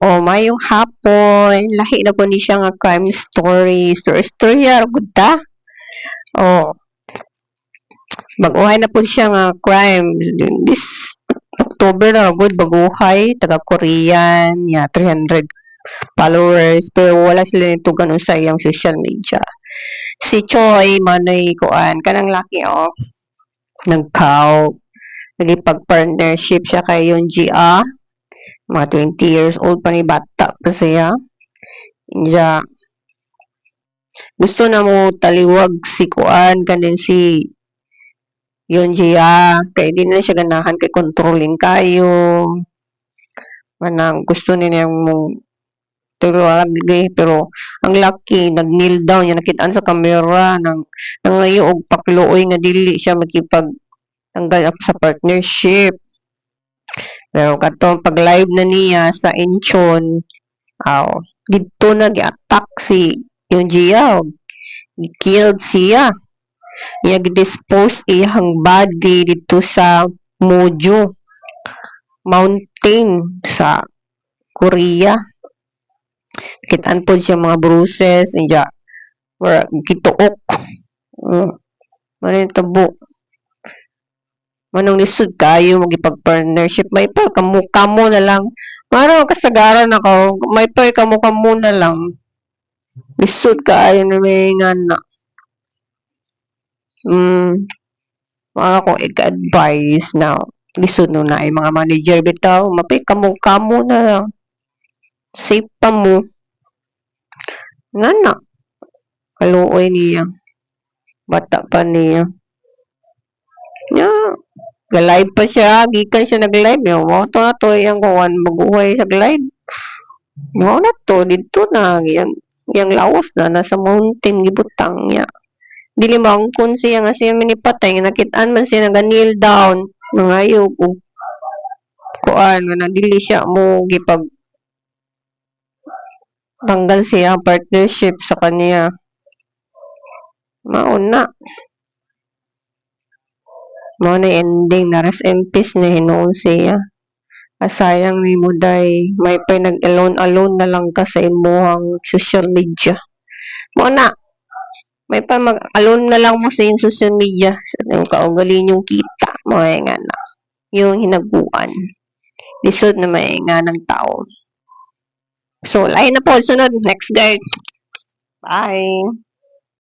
O mayong hapon, lahi na po ni siya nga crime story. Story good ta. O baguhay na po siya nga crime. This October na good baguhay, taga Korean, 300 followers, pero wala sila nito ganun sa iyang social media. Si Choi manay kuan kanang laki nagkaw nagipag-partnership siya kay Yonji mga 20 years old pa ni bata pa siya. Ja, gusto na mo taliwag si kuan kanin si Yonji kay di na siya ganahan kay controlling kayo. Manang gusto niya mo pero ang lucky nag-kneel down yung nakitaan sa camera nangayo og pakluoy nga dili siya makipag tanggal up sa partnership. Pero katong pag live na niya sa Incheon, dito na gi-attack si yung Gia. Killed siya. Iya gi-dispose iyang body dito sa Moju Mountain sa Korea. Kitaan po siya mga bruises, iya gituok. Manong tabo. Manong lisod kayo magipag-partnership. May pa kamo na lang. Parang kasagaran ako. May pa kamo na lang. Lisod kayo na may nga na. Mga ko i-advise na lisod no na ay mga manager bitaw. Mapay kamo na lang. Safe pa mo. Nga na. Kaluoy niya. Bata pa niya. Ga-live pa siya. Gikan siya nag-live. Mo to na to. Yung kuwan maguhay sa live. Mo na to. Dito na. Yang lawas na. Nasa mountain. Gibutang niya. Dili maangkon siya nga siya minipatay. Nakitaan man siya nag-kneel down. Mga ayog. Kuwan. Nga dili siya mo gipag tanggal siya partnership sa kanya. Mauna. Mo na ending na rest in peace na hinuon siya. Asayang ni mo day may pa nag-alone na lang ka sa imuhang social media. Mo na may pa mag-alone na lang mo sa yung social media. Sa kaugali yung kita mo nga na. Yung hinaguan. Lisod na may nga ng tao. So, lahi na po. Sunod. Next guide. Bye.